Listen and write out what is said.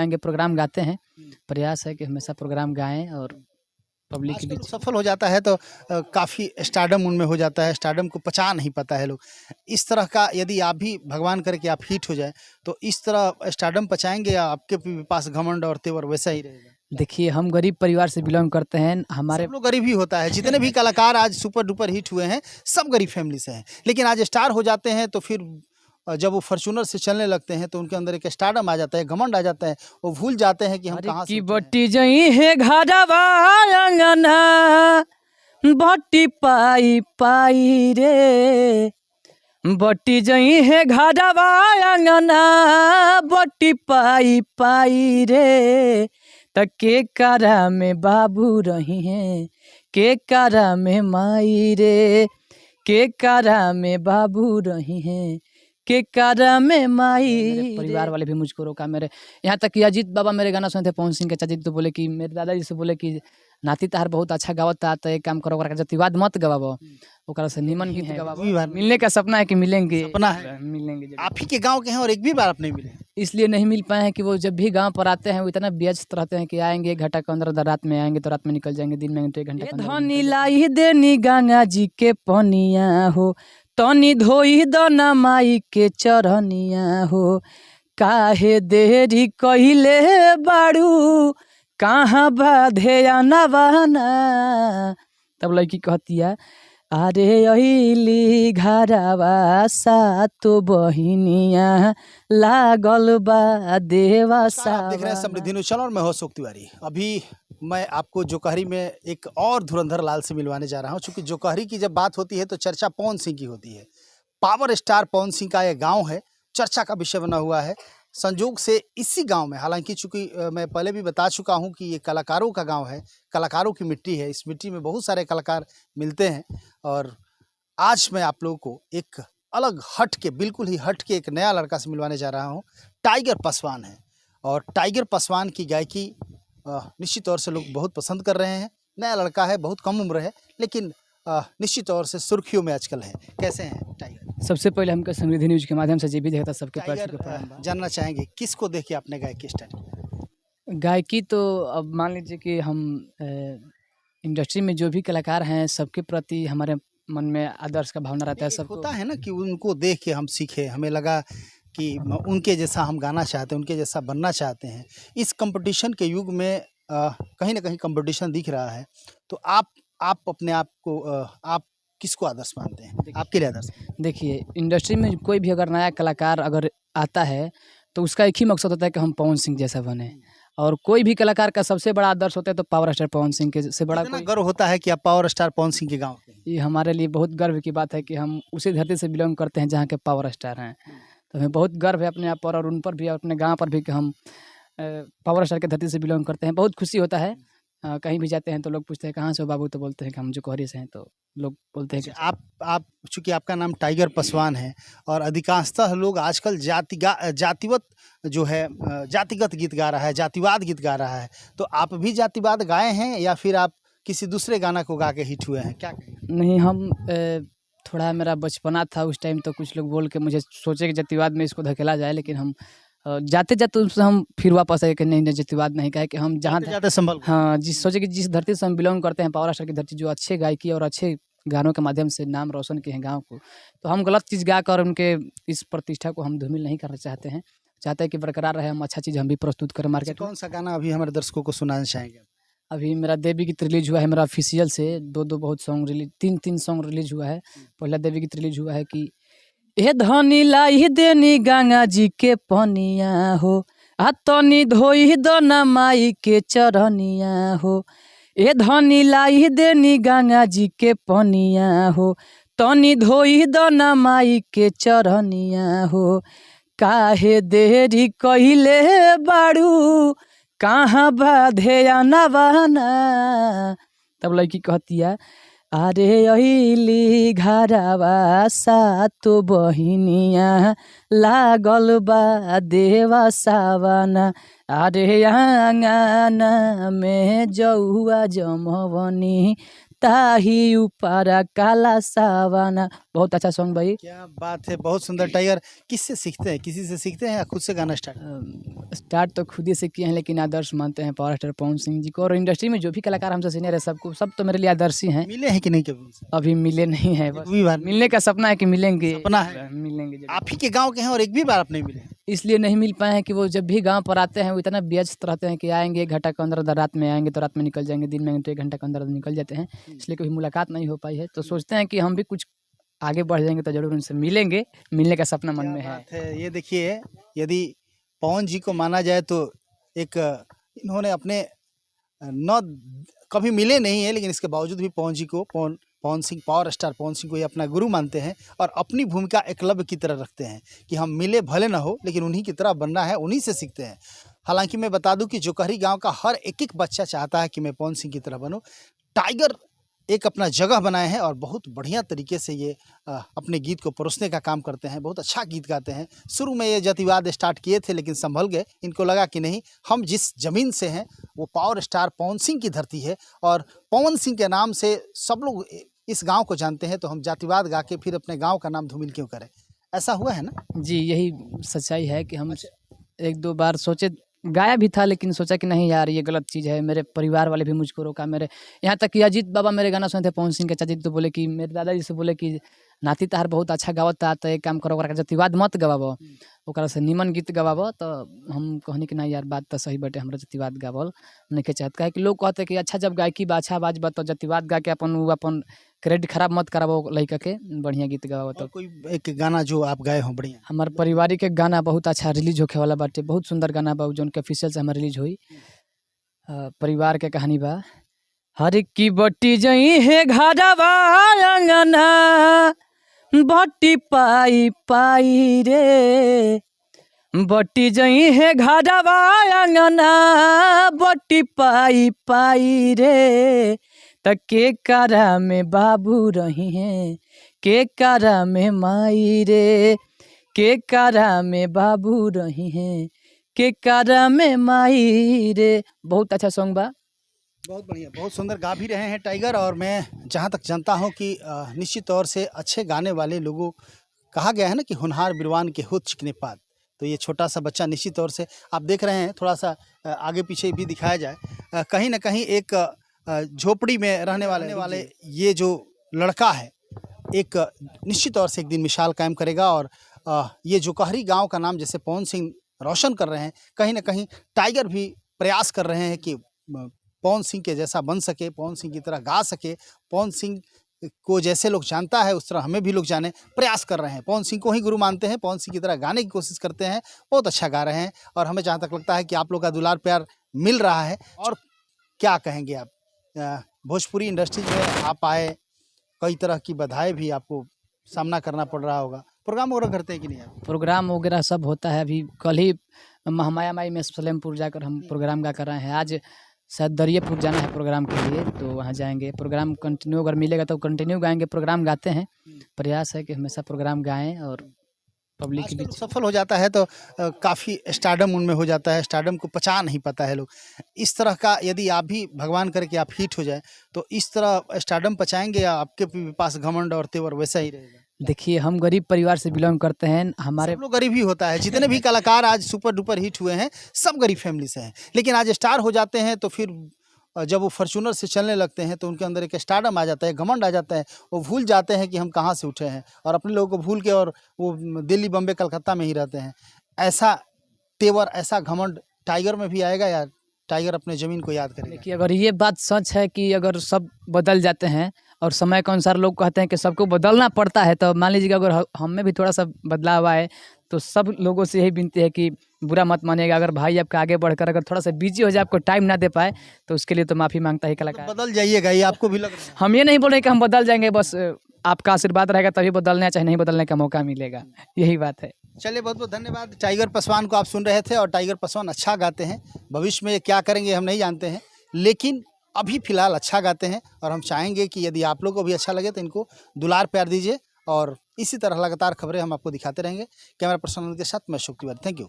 गाएंगे, प्रोग्राम गाते हैं। प्रयास है कि हमेशा प्रोग्राम गाएं और पब्लिक के आजकल बीच। सफल हो जाता है तो काफ़ी स्टारडम उनमें हो जाता है, स्टारडम को पचा नहीं पाता है लोग। इस तरह का यदि आप भी भगवान करे कि आप हिट हो जाए तो इस तरह स्टारडम पचाएंगे या आपके भी पास घमंड और तेवर वैसा ही रहेगा? देखिए, हम गरीब परिवार से बिलोंग करते हैं। हमारे सब लोग गरीब ही होता है, जितने भी कलाकार आज सुपर डुपर हिट हुए हैं सब गरीब फैमिली से हैं, लेकिन आज स्टार हो जाते हैं तो फिर जब वो फॉर्च्यूनर से चलने लगते हैं तो उनके अंदर एक स्टारडम आ जाता है, घमंड आ जाता है, वो भूल जाते हैं कि हम अरे कहाँ से की उठे हैं। बट्टी जई है घरवा अंगना, बट्टी पाई पाई रे, बट्टी जई है घरवा अंगना, बट्टी पाई पाई रे, त के करा में बाबू रही हैं, के करा में माई रे, के करा में बाबू रही हैं, के करा में माई। मेरे परिवार वाले भी मुझको रोका, मेरे यहाँ तक कि अजीत बाबा मेरे गाना सुनते थे, पवन सिंह के चाचा जी, तो बोले कि मेरे दादाजी से बोले कि नाती तार बहुत अच्छा गावता, तो एक काम करो, ओकरा के जतिवाद मत गवाबो, ओकरा से निमन गीत गवाबो। मिलने का सपना है कि मिलेंगे, सपना है। मिलेंगे जरूर। आप ही के गांव के हैं और एक भी बार आप नहीं मिले? इसलिए नहीं मिल पाए हैं कि वो जब भी गांव पर आते हैं वो इतना व्यस्त रहते हैं कि आएंगे 1 घंटा के अंदर, रात में आएंगे तो रात में निकल जाएंगे, दिन में तो 1 घंटा के अंदर धनी लाई देनी गंगा जी के पनिया हो, तनी धोई दना माई के चरनिया हो, काहे देरी कहिले बाड़ू, कहाँ बाधे नवाना। तब लड़की कहती है, अरे अली घरवा सातो बहिनिया, लागल बा देवा आप देख रहे हैं समृद्धि न्यूज चैनल और मैं हूं अशोक तिवारी। अभी मैं आपको जोकहरी में एक और धुरंधर लाल से मिलवाने जा रहा हूं। चूंकि जोकहरी की जब बात होती है तो चर्चा पवन सिंह की होती है। पावर स्टार पवन सिंह का यह गांव है, चर्चा का विषय बना हुआ है। संजोग से इसी गांव में, हालांकि चूंकि मैं पहले भी बता चुका हूं कि ये कलाकारों का गांव है, कलाकारों की मिट्टी है, इस मिट्टी में बहुत सारे कलाकार मिलते हैं। और आज मैं आप लोगों को एक अलग हट के, बिल्कुल ही हट के एक नया लड़का से मिलवाने जा रहा हूँ। टाइगर पासवान है और टाइगर पासवान की गायकी निश्चित तौर से लोग बहुत पसंद कर रहे हैं। नया लड़का है, बहुत कम उम्र है, लेकिन निश्चित तौर से सुर्खियों में आजकल है। कैसे हैं टाइगर? सबसे पहले हमको समृद्धि न्यूज के माध्यम से जी भी देखता सबके टाइगर, जानना चाहेंगे किसको देख के आपने गायकी स्टार्ट? गायकी तो अब मान लीजिए कि हम इंडस्ट्री में जो भी कलाकार हैं सबके प्रति हमारे मन में आदर्श का भावना रहता है। सब होता है ना कि उनको देख के हम सीखे, हमें लगा कि उनके जैसा हम गाना चाहते हैं, उनके जैसा बनना चाहते हैं। इस कंपटीशन के युग में कहीं ना कहीं कंपटीशन दिख रहा है, तो आप अपने आप को आप किसको आदर्श मानते हैं? आपके लिए आदर्श? देखिए, इंडस्ट्री में कोई भी अगर नया कलाकार अगर आता है तो उसका एक ही मकसद होता है कि हम पवन सिंह जैसा बने, और कोई भी कलाकार का सबसे बड़ा आदर्श होता है तो पावर स्टार पवन सिंह के से बड़ा कितना गर्व होता है कि आप पावर स्टार पवन सिंह के गाँव के हैं? ये हमारे लिए बहुत गर्व की बात है कि हम उसी धरती से बिलोंग करते हैं जहाँ के पावर स्टार हैं। तो हमें बहुत गर्व है अपने आप पर और उन पर भी, अपने गांव पर भी, कि हम पावर स्टार के धरती से बिलोंग करते हैं। बहुत खुशी होता है। कहीं भी जाते हैं तो लोग पूछते हैं कहाँ से हो बाबू, तो बोलते हैं कि हम जोकहरी से हैं, तो लोग बोलते हैं कि आप चूंकि आपका नाम टाइगर पासवान है और अधिकांशतः लोग आजकल जातिगत जो है जातिगत गीत गा रहा है, जातिवाद गीत गा रहा है, तो आप भी जातिवाद गाए हैं या फिर आप किसी दूसरे गाना को गा के हिट हुए हैं? क्या कहें? नहीं, हम थोड़ा मेरा बचपना था उस टाइम, तो कुछ लोग बोल के मुझे सोचे कि जातिवाद में इसको धकेला जाए, लेकिन हम जाते जाते उससे हम फिर वापस आए कि नहीं, जातिवाद नहीं कहे कि हम जहाँ जाते संभल। हाँ, सोचे कि जिस धरती से हम बिलोंग करते हैं, पावर स्टार की धरती, जो अच्छे गायकी और अच्छे गानों के माध्यम से नाम रोशन किए हैं गाँव को, तो हम गलत चीज़ गा कर उनके इस प्रतिष्ठा को हम धूमिल नहीं करना चाहते हैं। चाहते हैं कि बरकरार रहे, हम अच्छा चीज़ हम भी प्रस्तुत करें मार्केट में। कौन सा गाना अभी हमारे दर्शकों को सुनाना चाहेंगे? अभी मेरा देवी गीत रिलीज हुआ है, मेरा ऑफिशियल से 2 बहुत सॉन्ग रिलीज, 3 सॉन्ग रिलीज हुआ है। पहला देवी गीत रिलीज हुआ है कि ए धनी लाई देनी गंगा जी के पनिया हो, आ तनी धोई दना माई के चरनिया हो, ए धनी लाई देनी गंगा जी के पनिया हो, तनी धोई दना माई के चरनिया हो, काहे देरी कहिले बाड़ू, कहाँ बाधे नवाना। तब लड़की कहती है, अरे अली घरवा सातो बहिनिया, लागल बा देवा सावना, अरे आंगना में जौआ जमवनी, ताही ऊपर काला सावाना। बहुत अच्छा सॉन्ग भाई। क्या बात है, बहुत सुंदर। टाइगर किससे सीखते हैं, किसी से सीखते हैं या खुद से गाना स्टार्ट? स्टार्ट तो खुद ही से किए हैं, लेकिन आदर्श मानते हैं पावर स्टार पवन सिंह जी को, और इंडस्ट्री में जो भी कलाकार हमसे सीनियर है सबको, सब तो मेरे लिए आदर्श ही हैं। मिले हैं कि नहीं कभी उनसे? अभी मिले नहीं है, बस एक भी बार मिलने का सपना है कि मिलेंगे। सपना है। मिलेंगे जरूर। आप ही के गांव के हैं और एक भी बार आप नहीं मिले? इसलिए नहीं मिल पाए हैं कि वो जब भी गांव पर आते हैं वो इतना व्यस्त रहते हैं कि आएंगे 1 घंटा के अंदर, रात में आएंगे तो रात में निकल जाएंगे, दिन में तो 1 घंटा के अंदर निकल जाते हैं, इसलिए कभी मुलाकात नहीं हो पाई है। तो सोचते हैं कि हम भी कुछ आगे बढ़ जाएंगे तो जरूर उनसे मिलेंगे, मिलने का सपना मन क्या में है। बात है। ये देखिए, यदि पवन जी को माना जाए तो एक इन्होंने अपने न कभी मिले नहीं है, लेकिन इसके बावजूद भी पवन जी को, पवन सिंह, पावर स्टार पवन सिंह को ये अपना गुरु मानते हैं और अपनी भूमिका एकलव्य की तरह रखते हैं कि हम मिले भले ना हो, लेकिन उन्हीं की तरह बनना है, उन्हीं से सीखते हैं। हालांकि मैं बता दूं कि जोकहरी गांव का हर एक बच्चा चाहता है कि मैं पवन सिंह की तरह बनूं। टाइगर एक अपना जगह बनाए हैं और बहुत बढ़िया तरीके से ये अपने गीत को परोसने का काम करते हैं। बहुत अच्छा गीत गाते हैं। शुरू में ये जातिवाद स्टार्ट किए थे, लेकिन संभल गए। इनको लगा कि नहीं, हम जिस ज़मीन से हैं वो पावर स्टार पवन सिंह की धरती है और पवन सिंह के नाम से सब लोग इस गांव को जानते हैं, तो हम जातिवाद गा के फिर अपने गांव का नाम धूमिल क्यों करें। ऐसा हुआ है ना जी, यही सच्चाई है कि हम 1-2 बार सोचे, गाया भी था, लेकिन सोचा कि नहीं यार ये गलत चीज़ है। मेरे परिवार वाले भी मुझको रोका, मेरे यहाँ तक कि अजीत बाबा मेरे गाना सुनते थे, पवन सिंह के चाचा जी तो बोले कि, मेरे दादाजी से बोले कि नाती तार बहुत अच्छा गावत था, तो एक काम करो ओकरा के जातिवाद मत गवाबो, ओकरा से निमन गीत गवाबो। तो हम कहनी कि नहीं यार बात तो सही बटे, हमरा जातिवाद गावल नहीं के चाहत। काहे कि लोग कहते कि अच्छा जब गायकी बा, अच्छा आवाज बा, तो जातिवाद गा के अपन क्रेडिट खराब मत कराबो लइका के, बढ़िया गीत गावो। तो और कोई एक गाना जो आप गाए हो बढ़िया? हमार पारिवारिक एक गाना बहुत अच्छा रिलीज होखे वाला बाटे, बहुत सुंदर गाना बा जौन के ऑफिशियल से हमार रिलीज होई। परिवार के कहानी बा। हर की बट्टी जई है घरवा अंगना, बट्टी पाई पाई रे, बट्टी जई है घरवा अंगना, बट्टी पाई पाई रे, त के करा में बाबू रही हैं, के करा में माई रे, के करा में बाबू रही हैं, के करा में माई रे। बहुत अच्छा सॉन्ग बा। बहुत बढ़िया, बहुत सुंदर गा भी रहे हैं टाइगर। और मैं जहाँ तक जानता हूँ कि निश्चित तौर से अच्छे गाने वाले लोगों, कहा गया है ना कि होनहार बिरवान के होत चिकने पात, तो ये छोटा सा बच्चा निश्चित तौर से आप देख रहे हैं, थोड़ा सा आगे पीछे भी दिखाया जाए, कहीं ना कहीं एक झोपड़ी में रहने वाले ये जो लड़का है, एक निश्चित तौर से एक दिन मिसाल कायम करेगा। और ये जोकहरी गांव का नाम जैसे पवन सिंह रोशन कर रहे हैं, कहीं ना कहीं टाइगर भी प्रयास कर रहे हैं कि पवन सिंह के जैसा बन सके, पवन सिंह की तरह गा सके, पवन सिंह को जैसे लोग जानता है उस तरह हमें भी लोग जाने, प्रयास कर रहे हैं। पवन सिंह को ही गुरु मानते हैं, पवन सिंह की तरह गाने की कोशिश करते हैं, बहुत अच्छा गा रहे हैं। और हमें जहाँ तक लगता है कि आप लोग का दुलार प्यार मिल रहा है। और क्या कहेंगे आप, भोजपुरी इंडस्ट्री में आप आए, कई तरह की बाधाएं भी आपको सामना करना पड़ रहा होगा, प्रोग्राम वगैरह करते हैं कि नहीं आप? प्रोग्राम वगैरह सब होता है। अभी कल ही महामाया माई में सलेमपुर जाकर हम प्रोग्राम गा कर रहे हैं। आज शायद दरियापुर जाना है प्रोग्राम के लिए, तो वहाँ जाएंगे। प्रोग्राम कंटिन्यू अगर मिलेगा तो कंटिन्यू गाएंगे। प्रोग्राम गाते हैं, प्रयास है कि हमेशा प्रोग्राम गाएं और पब्लिक के आजकल बीच। सफल हो जाता है तो काफ़ी स्टारडम उनमें हो जाता है, स्टारडम को पचा नहीं पाता है लोग। इस तरह का यदि आप भी भगवान करे कि आप हिट हो जाए, तो इस तरह स्टारडम पचाएंगे या आपके भी पास घमंड और तेवर वैसा ही रहेगा? देखिए हम गरीब परिवार से बिलोंग करते हैं। हमारे सब लोग गरीब ही होता है, जितने भी कलाकार आज सुपर डुपर हिट हुए हैं सब गरीब फैमिली से हैं। लेकिन आज स्टार हो जाते हैं तो फिर जब वो फॉर्च्यूनर से चलने लगते हैं तो उनके अंदर एक स्टारडम आ जाता है, घमंड आ जाता है। वो भूल जाते हैं कि हम कहाँ से उठे हैं और अपने लोगों को भूल के और वो दिल्ली, बम्बे, कलकत्ता में ही रहते हैं। ऐसा तेवर, ऐसा घमंड टाइगर में भी आएगा या टाइगर अपने ज़मीन को याद करेगा? देखिए अगर ये बात सच है कि अगर सब बदल जाते हैं और समय के अनुसार लोग कहते हैं कि सबको बदलना पड़ता है, तो मान लीजिए अगर हम में भी थोड़ा सा बदलाव आए तो सब लोगों से यही विनती है कि बुरा मत मानिएगा। अगर भाई आपका आगे बढ़कर अगर थोड़ा सा बिजी हो जाए, आपको टाइम ना दे पाए, तो उसके लिए तो माफ़ी मांगता है कलाकार। बदल जाइएगा, ये आपको भी लग रहा है? हम ये नहीं बोल रहे कि हम बदल जाएंगे, बस आपका आशीर्वाद रहेगा तभी बदलने, चाहे नहीं बदलने का मौका मिलेगा, यही बात है। चलिए, बहुत बहुत धन्यवाद। टाइगर पासवान को आप सुन रहे थे और टाइगर पासवान अच्छा गाते हैं। भविष्य में क्या करेंगे हम नहीं जानते हैं, लेकिन अभी फ़िलहाल अच्छा गाते हैं। और हम चाहेंगे कि यदि आप लोग को भी अच्छा लगे तो इनको दुलार प्यार दीजिए और इसी तरह लगातार खबरें हम आपको दिखाते रहेंगे। कैमरा पर्सन के साथ मैं शुक्र तिवारी, थैंक यू।